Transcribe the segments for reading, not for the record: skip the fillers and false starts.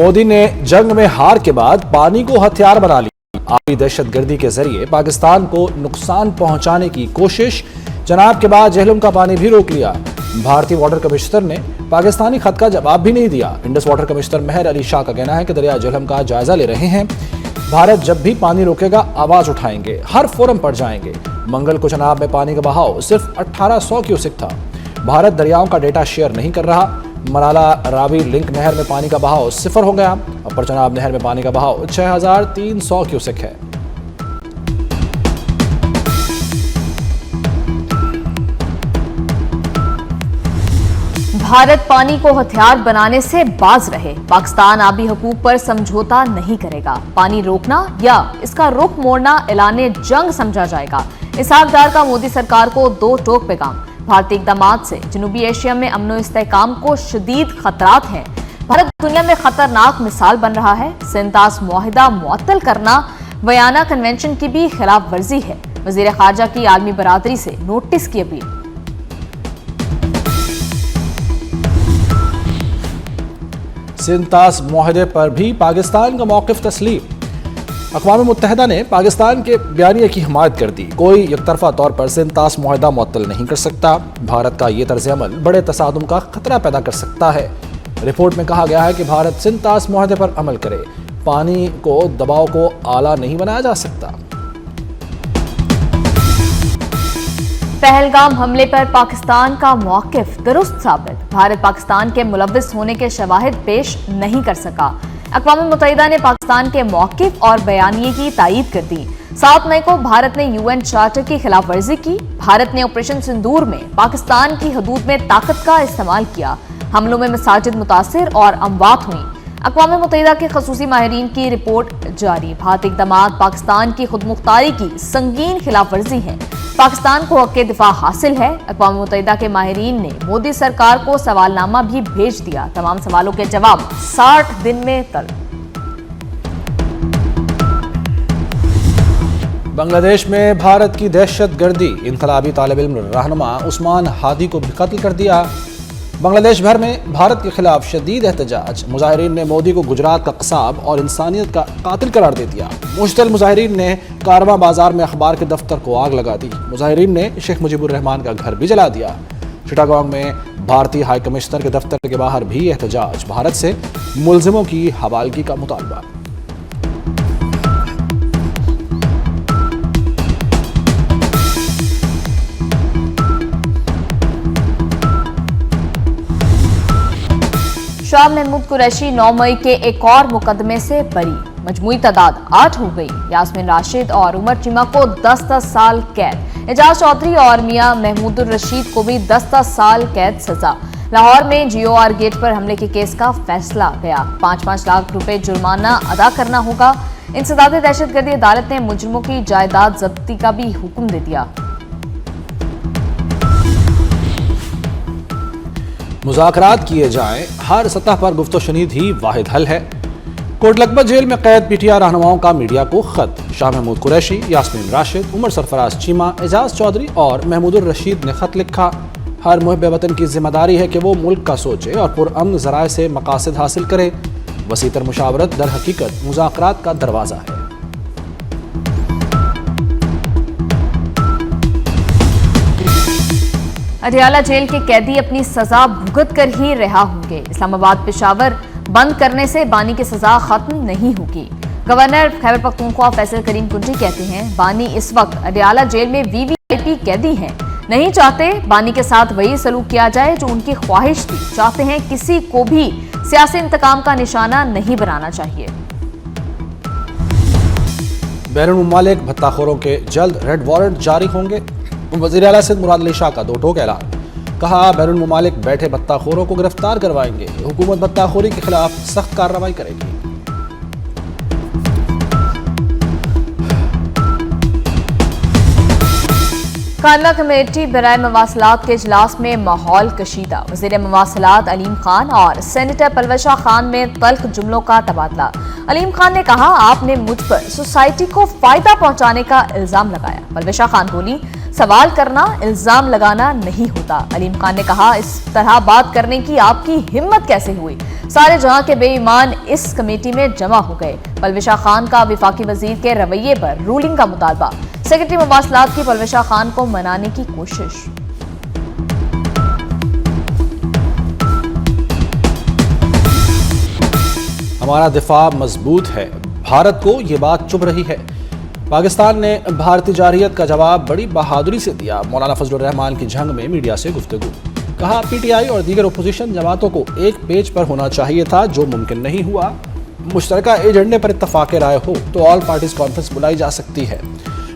मोदी ने जंग में हार के बाद पानी को हथियार बना लिया। आर्मी दहशतगर्दी के जरिए पाकिस्तान को नुकसान पहुंचाने की कोशिश। जनाब के बाद झेलम का पानी भी रोक लिया। भारतीय वाटर कमिश्नर ने पाकिस्तानी खत का जवाब भी नहीं दिया। इंडस वाटर कमिश्नर मेहर अली शाह का कहना है कि दरिया झेलम का जायजा ले रहे हैं। भारत जब भी पानी रोकेगा आवाज उठाएंगे, हर फोरम पर जाएंगे। मंगल को जनाब में पानी का बहाव सिर्फ 1800 क्यूसेक था। भारत दरियाओं का डेटा शेयर नहीं कर रहा। मलाला रावी लिंक नहर में पानी का बहाव 0 हो गया। अपर चनाब नहर में पानी का बहाव 6300 क्यूसेक है। भारत पानी को हथियार बनाने से बाज रहे। पाकिस्तान आबी हकूक पर समझौता नहीं करेगा। पानी रोकना या इसका रुख मोड़ना ऐलाने जंग समझा जाएगा। इसहाक डार का मोदी सरकार को 2 टोक पैगाम। भारतीय इक़दामात से जनूबी एशिया में अमन और इस्तेहकाम को शदीद खतरात हैं। भारत दुनिया में खतरनाक मिसाल बन रहा है। सिंतास मुआहिदा मुअत्तल करना वियना कन्वेंशन की भी खिलाफ वर्जी है। वज़ीर ख़ारजा की आलमी बरादरी से नोटिस की अपील। सिंतास मुआहदे पर भी पाकिस्तान का मौक़िफ़ तस्लीम। अक़वाम मुत्तहिदा ने पाकिस्तान के बयानिए की हिमायत कर दी। कोई एकतरफा तौर पर सिंतास मुआहदा मुअत्तल नहीं कर सकता। भारत का ये तर्ज अमल बड़े तसादुम का खतरा पैदा कर सकता है। रिपोर्ट में कहा गया है कि भारत सिंतास मुआहदे पर अमल करे। पानी को दबाव को आला नहीं बनाया जा सकता। पहलगाम हमले पर पाकिस्तान का मौक़िफ़ दुरुस्त साबित। भारत पाकिस्तान के मुलव्विस होने के शवाहिद पेश नहीं कर सका। अक़वाम मुत्तहिदा ने पाकिस्तान के मौक़िफ़ और बयानिए की तायीद कर दी। 7 मई को भारत ने UN चार्टर की खिलाफ वर्जी की। भारत ने ऑपरेशन सिंदूर में पाकिस्तान की हदूद में ताकत का इस्तेमाल किया। हमलों में मसाजिद मुतासिर और अमवात हुई। अक़वाम मुत्तहिदा के खसूसी माहिरीन की रिपोर्ट जारी। भारतीय इक़दामात पाकिस्तान की खुदमुख्तारी की संगीन खिलाफ वर्जी है। पाकिस्तान को हक़ दिफा हासिल है। अक़वाम मुत्तहिदा के माहिरीन ने मोदी सरकार को सवालनामा भी भेज दिया। तमाम सवालों के जवाब 60 दिन में तलब। बांग्लादेश में भारत की दहशतगर्दी। इनकलाबी तालिब इल्म रहनुमा उस्मान हादी को भी कत्ल कर दिया। बांग्लादेश भर में भारत के खिलाफ शदीद एहतजाज। मुजाहिरीन ने मोदी को गुजरात का कसाब और इंसानियत का कातिल करार दे दिया। मुश्तल मुजाहिरीन ने कारवां बाजार में अखबार के दफ्तर को आग लगा दी। मुजाहिरीन ने शेख मुजीबुर रहमान का घर भी जला दिया। चिटागोंग में भारतीय हाई कमिश्नर के दफ्तर के बाहर भी एहतजाज। भारत से मुलजिमों की हवालगी का मुतालबा। शाह महमूद कुरैशी 9 मई के एक और मुकदमे से बरी। मजमूई तादाद 8 हो गई। यास्मीन राशिद और उमर चीमा को 10-10 साल कैद। एजाज चौधरी और मियां महमूदुर रशीद को भी 10-10 साल कैद सजा। लाहौर में GOR गेट पर हमले के केस का फैसला गया। 5-5 लाख रुपए जुर्माना अदा करना होगा। इंसदाद दहशतगर्दी अदालत ने मुजरिमों की जायदाद जब्ती का भी हुक्म दे दिया। मुज़ाकरात किए जाएं, हर सतह पर गुफ्तशुनीद ही वाहिद हल है। कोटलकबा जेल में कैद PTI रहनुमाओं का मीडिया को खत। शाह महमूद कुरैशी, यास्मीन राशिद, उमर सरफराज चीमा, एजाज चौधरी और महमूदुर रशीद ने खत लिखा। हर मुहिब वतन की जिम्मेदारी है कि वो मुल्क का सोचे और पुरअमन ज़राए से मकासद हासिल करे। वसीतर मुशावरत दर हकीकत मुज़ाकरात का दरवाज़ा है। अडियाला जेल के कैदी अपनी सजा भुगत कर ही रिहा होंगे। इस्लामाबाद पेशावर बंद करने से बानी की सजा खत्म नहीं होगी। गवर्नर खैबर पख्तूनख्वा फैसल करीम कुंजी कहते हैं बानी इस वक्त अडियाला जेल में VVIP कैदी हैं। नहीं चाहते बानी के साथ वही सलूक किया जाए जो उनकी ख्वाहिश थी। चाहते हैं किसी को भी सियासी इंतकाम का निशाना नहीं बनाना चाहिए। बैरून मुमालिक भत्ताखोरों के जल्द रेड वारंट जारी होंगे। वज़ीर आला सिंध मुराद अली शाह का 2 टोक ऐलान। कहा बैरून मुमालिक बैठे भत्ताखोरों को गिरफ्तार करवाएंगे। हुकूमत भत्ताखोरी के खिलाफ सख्त कार्रवाई करेगी। कायमा कमेटी बराए मवासलात के इजलास में माहौल कशीदा। वज़ीर मवासलात अलीम खान और सेनेटर पलवशा खान में तल्ख जुमलों का तबादला। अलीम खान ने कहा, आपने मुझ पर सोसाइटी को फायदा पहुंचाने का इल्जाम लगाया। पलवशा खान बोली, सवाल करना इल्जाम लगाना नहीं होता। अलीम खान ने कहा, इस तरह बात करने की आपकी हिम्मत कैसे हुई? सारे जहां के बेईमान इस कमेटी में जमा हो गए। पलवशा खान का वफाकी वजीर के रवैये पर रूलिंग का मुतालबा। सेक्रेटरी मवासलात की पलवशा खान को मनाने की कोशिश। हमारा दिफा मजबूत है, भारत को ये बात चुभ रही है। पाकिस्तान ने भारतीय जारहियत का जवाब बड़ी बहादुरी से दिया। मौलाना फजलुर रहमान की जंग में मीडिया से गुफ्तगू। कहा, पीटीआई और दीगर अपोजिशन जमातों को एक पेज पर होना चाहिए था, जो मुमकिन नहीं हुआ। मुश्तरका एजेंडे पर इत्तफाक राय हो तो ऑल पार्टीज कॉन्फ्रेंस बुलाई जा सकती है।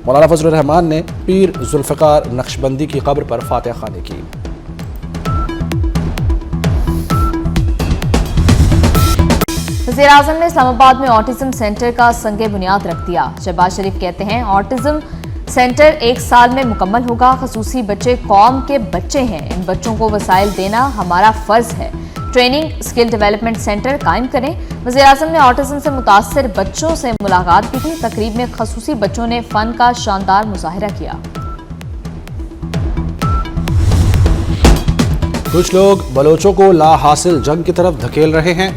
मौलाना फजलुर रहमान ने पीर जुल्फ़िकार नक्शबंदी की कब्र पर फातिहा ख़वानी की। वज़ीर आज़म ने इस्लामाबाद में ऑटिज्म सेंटर का संगे बुनियाद रख दिया। शहबाज शरीफ कहते हैं, ऑटिज्म सेंटर 1 साल में मुकम्मल होगा। खसूसी बच्चे कौम के बच्चे हैं, इन बच्चों को वसाइल देना हमारा फर्ज है। ट्रेनिंग स्किल डेवलपमेंट सेंटर कायम करें। वज़ीर आज़म ने ऑटिज्म से मुतासर बच्चों से मुलाकात भी की। तकरीब में खसूसी बच्चों ने फन का शानदार मुजाहिरा किया। कुछ लोग बलोचों को ला हासिल जंग की तरफ धकेल रहे हैं।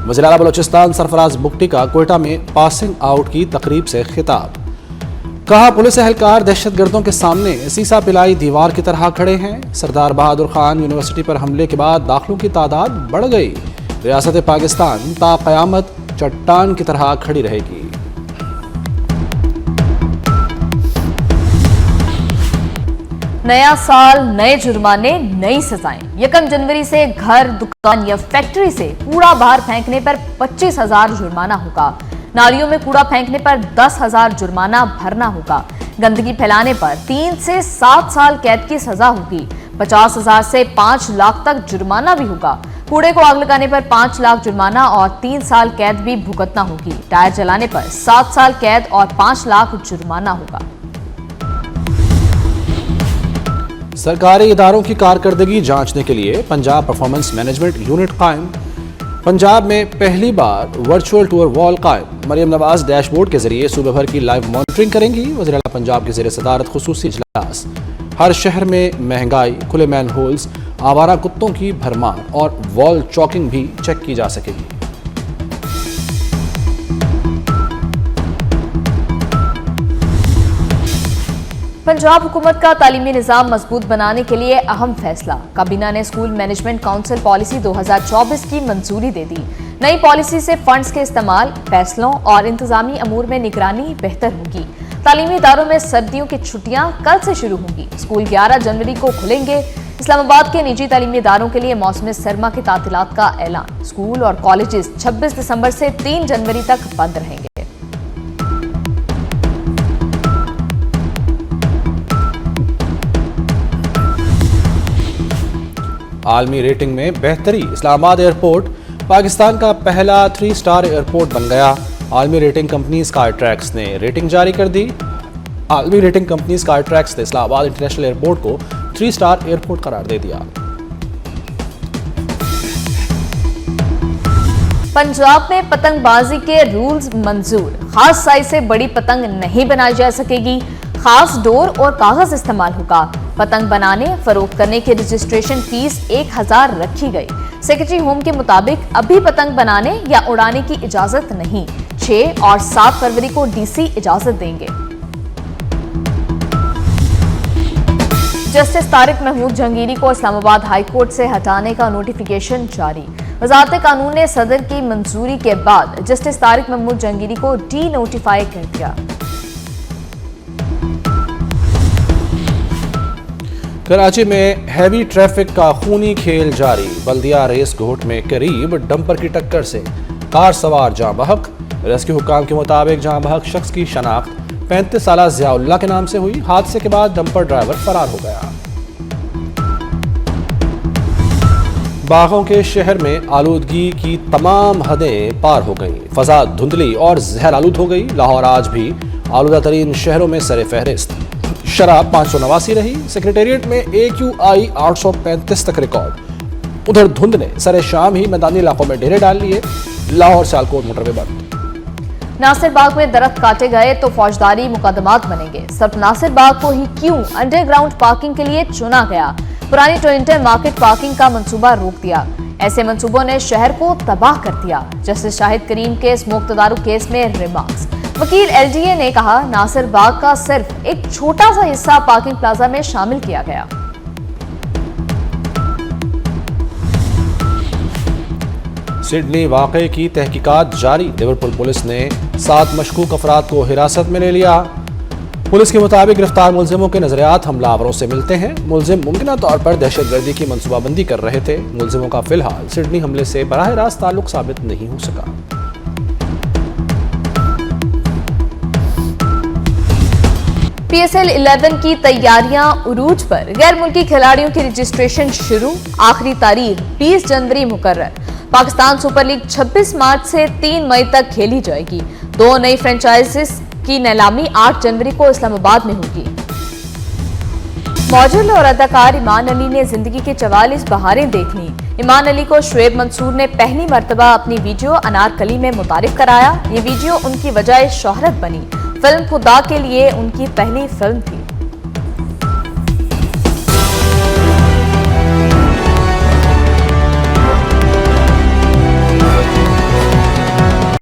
वज़ीर आला बलोचिस्तान सरफराज बुगटी का कोयटा में पासिंग आउट की तकरीब से खिताब। कहा, पुलिस एहलकार दहशतगर्दों के सामने सीसा पिलाई दीवार की तरह खड़े हैं। सरदार बहादुर खान यूनिवर्सिटी पर हमले के बाद दाखिलों की तादाद बढ़ गई। रियासत पाकिस्तान ता क़यामत चट्टान की तरह खड़ी रहेगी। नया साल, नए जुर्माने, नई सजाएं। 1 जनवरी से घर, दुकान या फैक्ट्री से कूड़ा बाहर फेंकने पर 25,000 जुर्माना होगा। नालियों में कूड़ा फेंकने पर 10,000 जुर्माना भरना होगा। गंदगी फैलाने पर 3 से 7 साल कैद की सजा होगी। 50,000 से 5 लाख तक जुर्माना भी होगा। कूड़े को आग लगाने पर 5 लाख जुर्माना और 3 साल कैद भी भुगतना होगी। टायर जलाने पर 7 साल कैद और 5 लाख जुर्माना होगा। सरकारी इदारों की कारकर्दगी जांचने के लिए पंजाब परफॉर्मेंस मैनेजमेंट यूनिट कायम। पंजाब में पहली बार वर्चुअल टूर वॉल कायम। मरियम नवाज डैशबोर्ड के जरिए सूबे भर की लाइव मॉनिटरिंग करेंगी। वज़ीर आला पंजाब के ज़ेर सदारत खुसूसी इजलास। हर शहर में महंगाई, खुले मैन होल्स, आवारा कुत्तों की भरमार और वॉल चॉकिंग भी चेक की जा सकेगी। पंजाब हुकूमत का तालीमी निज़ाम मजबूत बनाने के लिए अहम फैसला। काबीना ने स्कूल मैनेजमेंट काउंसिल पॉलिसी 2024 की मंजूरी दे दी। नई पॉलिसी से फंड्स के इस्तेमाल, फैसलों और इंतजामी अमूर में निगरानी बेहतर होगी। तालीमी इदारों में सर्दियों की छुट्टियां कल से शुरू होंगी। स्कूल 11 जनवरी को खुलेंगे। इस्लामाबाद के निजी तालीमी इदारों के लिए मौसम सरमा की तातीलात का ऐलान। स्कूल और कॉलेजेस 26 दिसंबर से 3 जनवरी तक बंद रहेंगे। आलमी रेटिंग में बेहतरी। इस्लामाबाद एयरपोर्ट पाकिस्तान का पहला 3 स्टार एयरपोर्ट बन गया। आलमी रेटिंग कंपनी स्काईट्रैक्स ने रेटिंग जारी कर दी। आलमी रेटिंग कंपनी स्काईट्रैक्स ने इस्लामाबाद इंटरनेशनल एयरपोर्ट को 3 स्टार एयरपोर्ट करार दे दिया। पंजाब में पतंगबाजी के रूल्स मंजूर। खास साइज से बड़ी पतंग नहीं बनाई जा सकेगी। खास डोर और कागज इस्तेमाल होगा। पतंग बनाने, फरोख्त करने की रजिस्ट्रेशन फीस 1000 रखी गई। सेक्रेटरी होम के मुताबिक अभी पतंग बनाने या उड़ाने की इजाजत नहीं। 6 और 7 फरवरी को डीसी इजाजत देंगे। जस्टिस तारिक महमूद जहांगीरी को इस्लामाबाद हाई कोर्ट से हटाने का नोटिफिकेशन जारी। वज़ारत कानून ने सदर की मंजूरी के बाद जस्टिस तारिक महमूद जहांगीरी को डी नोटिफाई कर दिया। कराची में हैवी ट्रैफिक का खूनी खेल जारी। बल्दिया रेस घोट में करीब डंपर की टक्कर से कार सवार जाँ बहक। रेस्क्यू हुक्काम के मुताबिक जाँ बहक शख्स की शनाख्त 35 साला ज़ियाउल्लाह के नाम से हुई। हादसे के बाद डंपर ड्राइवर फरार हो गया। बागों के शहर में आलूदगी की तमाम हदें पार हो गई। फजा धुंधली और जहर आलूद हो गई। लाहौर आज भी आलूदा तरीन शहरों में सरे फहरिस्त। शराब 589 रही। सेक्रेटेरिएट में AQI 835 तक रिकॉर्ड। उधर धुंध ने सरे शाम ही मैदानी इलाकों में डेरे डाल लिए। लाहौर सियालकोट मोटरवे बंद। नासिर बाग में दरख्त काटे गए तो फौजदारी मुकदमात बनेंगे। सिर्फ नासिर बाग को ही क्यों अंडरग्राउंड पार्किंग के लिए चुना गया? पुरानी टोरंटो मार्केट पार्किंग का मंसूबा रोक दिया। ऐसे मंसूबों ने शहर को तबाह कर दिया। जस्टिस शाहिद करीम के स्मोक तदारुक केस में रिमार्क्स। वकील LDA ने कहा नासिर बाग का सिर्फ एक छोटा सा हिस्सा पार्किंग प्लाजा में शामिल किया गया। सिडनी वाकये की तहकीकात जारी। लिवरपूल पुलिस ने 7 मशकूक अफराद को हिरासत में ले लिया। पुलिस के मुताबिक गिरफ्तार मुलजिमों के नजरियात हमलावरों से मिलते हैं। मुलजिम मुमकिन तौर पर दहशतगर्दी की मंसूबाबंदी कर रहे थे। मुलजिमों का फिलहाल सिडनी हमले से बराह रास्त ताल्लुक साबित नहीं हो सका। PSL 11 की तैयारियां उरूज पर। गैर मुल्की खिलाड़ियों की रजिस्ट्रेशन शुरू। आखिरी तारीख 20 जनवरी मुकर्रर। पाकिस्तान सुपर लीग 26 मार्च से 3 मई तक खेली जाएगी। 2 नई फ्रेंचाइजीज की नीलामी 8 जनवरी को इस्लामाबाद में होगी। मॉडल और अदाकार ईमान अली ने जिंदगी की 44 बहारें देख लीं। ईमान अली को शुएब मंसूर ने पहली मर्तबा अपनी वीडियो अनारकली में मुतारिफ कराया। ये वीडियो उनकी वजह शोहरत बनी। फिल्म खुदा के लिए उनकी पहली फिल्म थी।